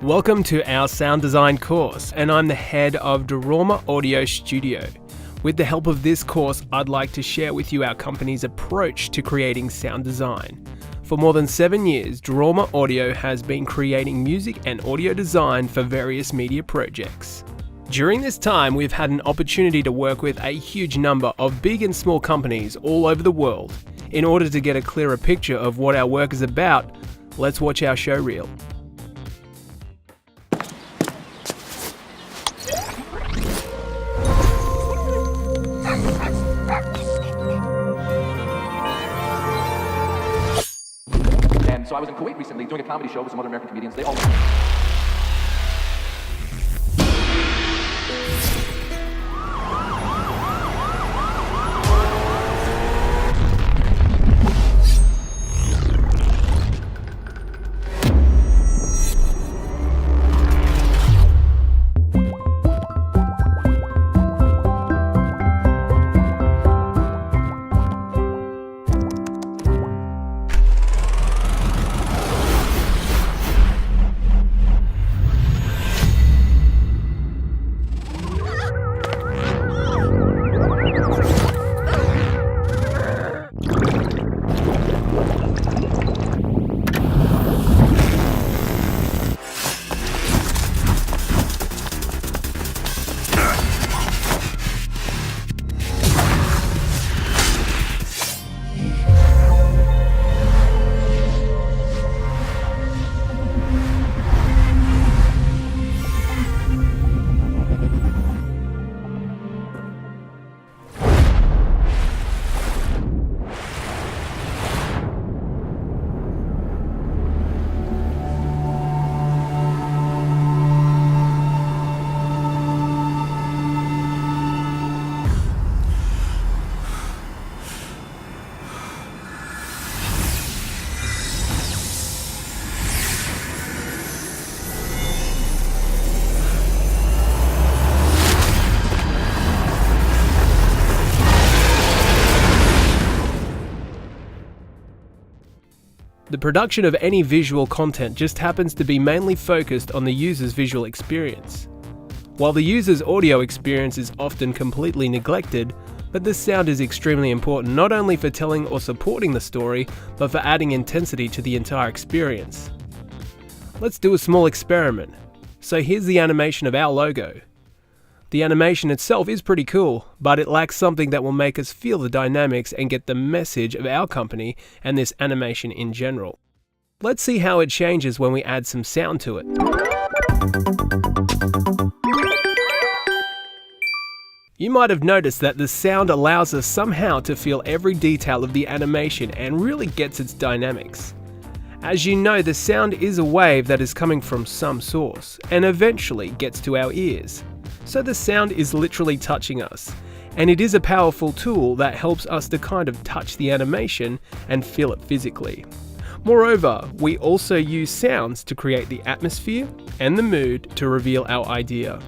Welcome to our sound design course, and I'm the head of Drama Audio Studio. With the help of this course, I'd like to share with you our company's approach to creating sound design. For more than 7 years, Drama Audio has been creating music and audio design for various media projects. During this time, we've had an opportunity to work with a huge number of big and small companies all over the world. In order to get a clearer picture of what our work is about, let's watch our show reel. And so I was in Kuwait recently doing a comedy show with some other American comedians. They all The production of any visual content just happens to be mainly focused on the user's visual experience. While the user's audio experience is often completely neglected, but the sound is extremely important not only for telling or supporting the story, but for adding intensity to the entire experience. Let's do a small experiment. So here's the animation of our logo. The animation itself is pretty cool, but it lacks something that will make us feel the dynamics and get the message of our company and this animation in general. Let's see how it changes when we add some sound to it. You might have noticed that the sound allows us somehow to feel every detail of the animation and really gets its dynamics. As you know, the sound is a wave that is coming from some source and eventually gets to our ears. So the sound is literally touching us, and it is a powerful tool that helps us to kind of touch the animation and feel it physically. Moreover, we also use sounds to create the atmosphere and the mood to reveal our idea.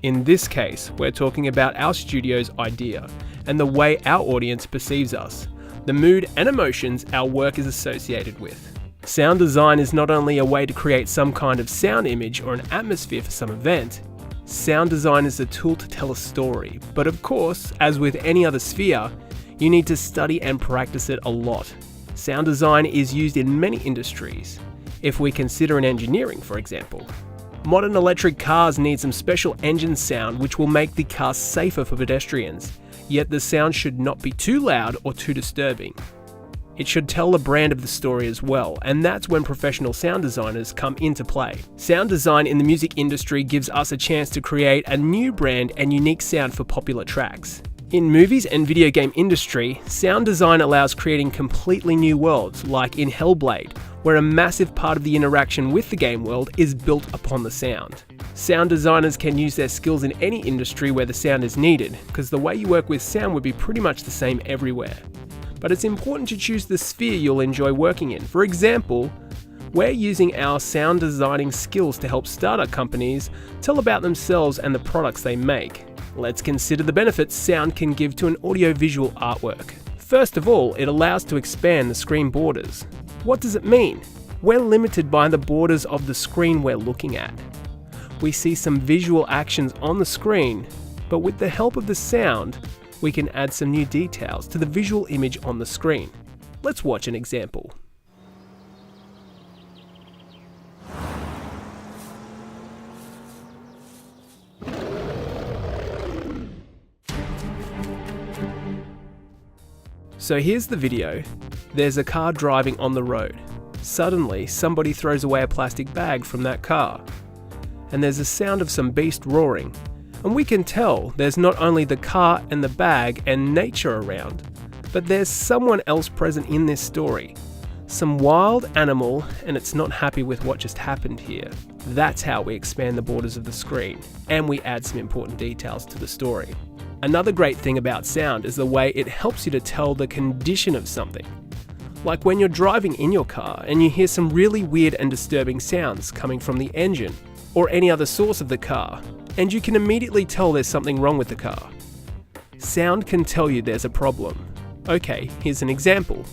In this case, we're talking about our studio's idea and the way our audience perceives us, the mood and emotions our work is associated with. Sound design is not only a way to create some kind of sound image or an atmosphere for some event. Sound design is a tool to tell a story, but of course, as with any other sphere, you need to study and practice it a lot. Sound design is used in many industries. If we consider in engineering, for example, modern electric cars need some special engine sound which will make the car safer for pedestrians, yet the sound should not be too loud or too disturbing. It should tell the brand of the story as well, and that's when professional sound designers come into play. Sound design in the music industry gives us a chance to create a new brand and unique sound for popular tracks. In movies and video game industry, sound design allows creating completely new worlds, like in Hellblade, where a massive part of the interaction with the game world is built upon the sound. Sound designers can use their skills in any industry where the sound is needed, because the way you work with sound would be pretty much the same everywhere. But it's important to choose the sphere you'll enjoy working in. For example, we're using our sound designing skills to help startup companies tell about themselves and the products they make. Let's consider the benefits sound can give to an audiovisual artwork. First of all, it allows to expand the screen borders. What does it mean? we're limited by the borders of the screen we're looking at. We see some visual actions on the screen, but with the help of the sound, we can add some new details to the visual image on the screen. Let's watch an example. So here's the video. There's a car driving on the road. Suddenly, somebody throws away a plastic bag from that car. And there's a sound of some beast roaring. And we can tell there's not only the car and the bag and nature around, but there's someone else present in this story. Some wild animal, and it's not happy with what just happened here. That's how we expand the borders of the screen, and we add some important details to the story. Another great thing about sound is the way it helps you to tell the condition of something. Like when you're driving in your car and you hear some really weird and disturbing sounds coming from the engine or any other source of the car, and you can immediately tell there's something wrong with the car. Sound can tell you there's a problem. Okay, here's an example.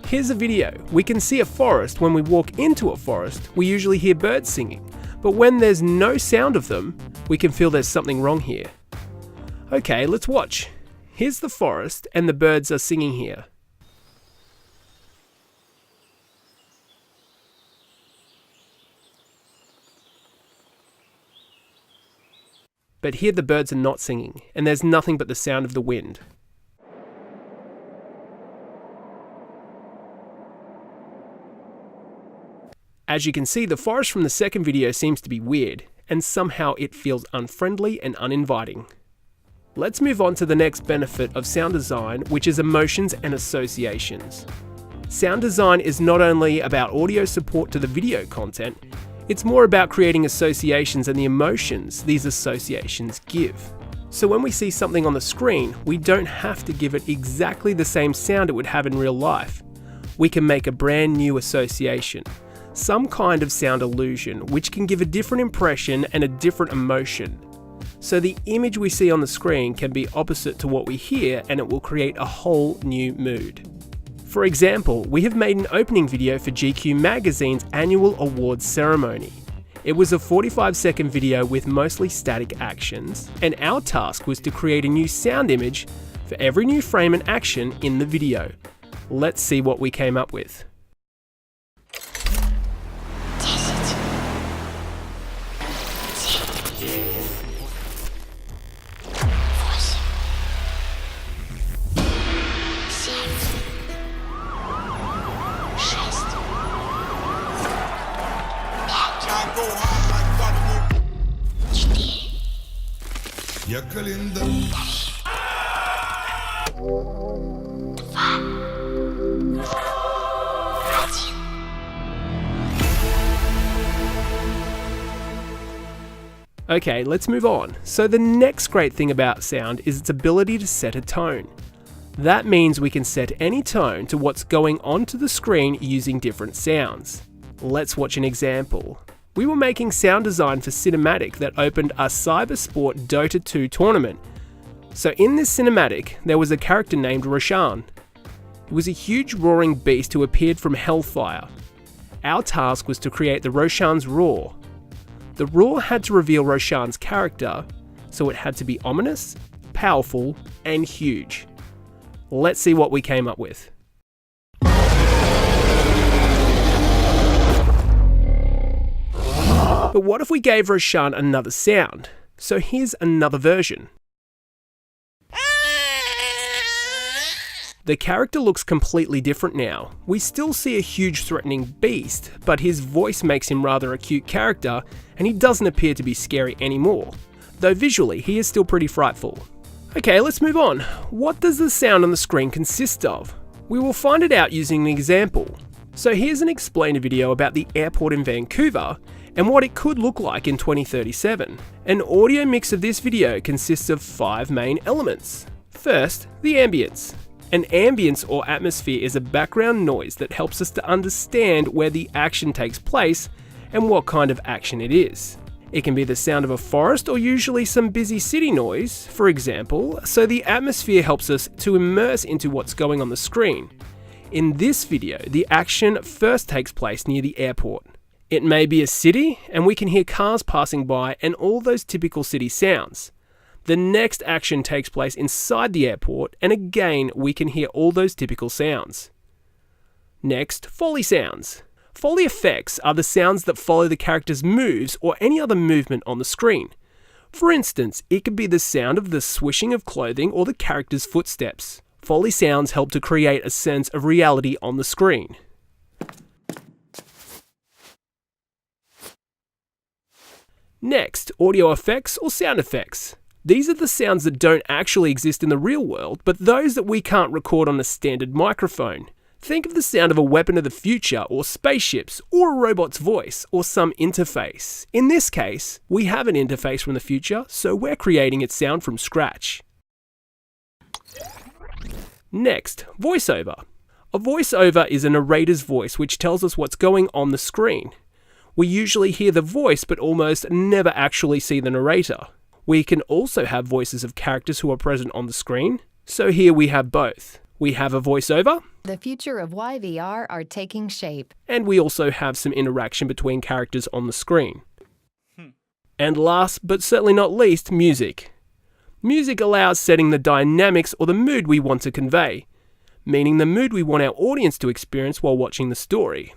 Here's a video. We can see a forest. When we walk into a forest, we usually hear birds singing, but when there's no sound of them, we can feel there's something wrong here. Okay, let's watch. Here's the forest and the birds are singing here. But here the birds are not singing, and there's nothing but the sound of the wind. As you can see, the forest from the second video seems to be weird, and somehow it feels unfriendly and uninviting. Let's move on to the next benefit of sound design, which is emotions and associations. Sound design is not only about audio support to the video content, it's more about creating associations and the emotions these associations give. So when we see something on the screen, we don't have to give it exactly the same sound it would have in real life. We can make a brand new association, some kind of sound illusion, which can give a different impression and a different emotion. So the image we see on the screen can be opposite to what we hear, and it will create a whole new mood. For example, we have made an opening video for GQ magazine's annual awards ceremony. It was a 45-second video with mostly static actions, and our task was to create a new sound image for every new frame and action in the video. Let's see what we came up with. Я календарь. Okay, let's move on. So the next great thing about sound is its ability to set a tone. That means we can set any tone to what's going on to the screen using different sounds. Let's watch an example. We were making sound design for cinematic that opened a Cybersport Dota 2 tournament. So in this cinematic, there was a character named Roshan. It was a huge roaring beast who appeared from hellfire. Our task was to create the Roshan's roar. The roar had to reveal Roshan's character, so it had to be ominous, powerful, and huge. Let's see what we came up with. But what if we gave Roshan another sound? So here's another version. The character looks completely different now. We still see a huge threatening beast, but his voice makes him rather a cute character, and he doesn't appear to be scary anymore. Though visually, he is still pretty frightful. Okay, let's move on. What does the sound on the screen consist of? We will find it out using an example. So here's an explainer video about the airport in Vancouver, and what it could look like in 2037. An audio mix of this video consists of 5 main elements. First, the ambience. An ambience or atmosphere is a background noise that helps us to understand where the action takes place and what kind of action it is. It can be the sound of a forest or usually some busy city noise, for example, so the atmosphere helps us to immerse into what's going on the screen. In this video, the action first takes place near the airport. It may be a city, and we can hear cars passing by and all those typical city sounds. The next action takes place inside the airport, and again we can hear all those typical sounds. Next, Foley sounds. Foley effects are the sounds that follow the character's moves or any other movement on the screen. For instance, it could be the sound of the swishing of clothing or the character's footsteps. Foley sounds help to create a sense of reality on the screen. Next, audio effects or sound effects. These are the sounds that don't actually exist in the real world, but those that we can't record on a standard microphone. Think of the sound of a weapon of the future, or spaceships, or a robot's voice, or some interface. In this case, we have an interface from the future, so we're creating its sound from scratch. Next, voiceover. A voiceover is a narrator's voice which tells us what's going on the screen. We usually hear the voice but almost never actually see the narrator. We can also have voices of characters who are present on the screen, so here we have both. We have a voiceover. The future of YVR are taking shape. And we also have some interaction between characters on the screen. And last but certainly not least, music. Music allows setting the dynamics or the mood we want to convey, meaning the mood we want our audience to experience while watching the story.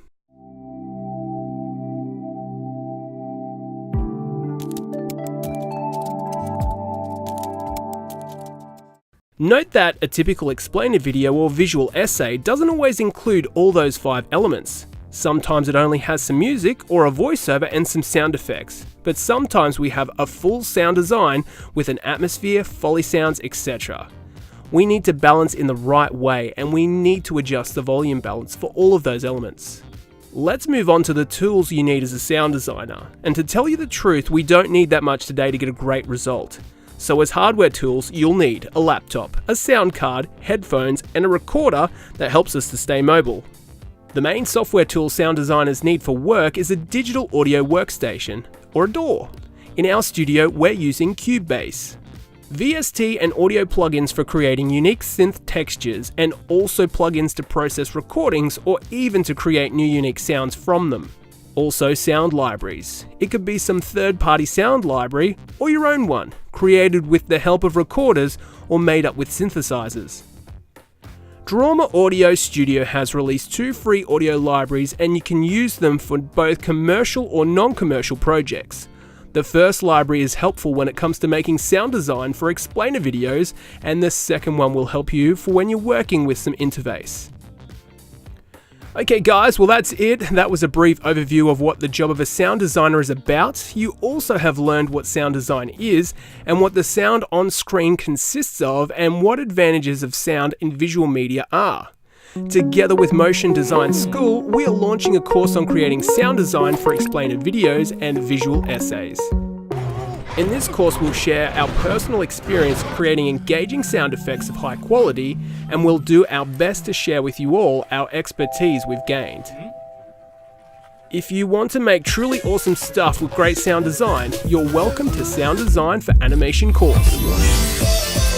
Note that a typical explainer video or visual essay doesn't always include all those 5 elements. Sometimes it only has some music or a voiceover and some sound effects, but sometimes we have a full sound design with an atmosphere, Foley sounds, etc. We need to balance in the right way, and we need to adjust the volume balance for all of those elements. Let's move on to the tools you need as a sound designer, and to tell you the truth, we don't need that much today to get a great result. So as hardware tools, you'll need a laptop, a sound card, headphones, and a recorder that helps us to stay mobile. The main software tool sound designers need for work is a digital audio workstation, or a DAW. In our studio, we're using Cubase. VST and audio plugins for creating unique synth textures, and also plugins to process recordings or even to create new unique sounds from them. Also sound libraries. It could be some third-party sound library or your own one, created with the help of recorders or made up with synthesizers. Drama Audio Studio has released 2 free audio libraries, and you can use them for both commercial or non-commercial projects. The first library is helpful when it comes to making sound design for explainer videos, and the second one will help you for when you're working with some interface. Okay guys, well that's it. That was a brief overview of what the job of a sound designer is about. You also have learned what sound design is, and what the sound on screen consists of, and what advantages of sound in visual media are. Together with Motion Design School, we are launching a course on creating sound design for explainer videos and visual essays. In this course, we'll share our personal experience creating engaging sound effects of high quality, and we'll do our best to share with you all our expertise we've gained. If you want to make truly awesome stuff with great sound design, you're welcome to Sound Design for Animation course.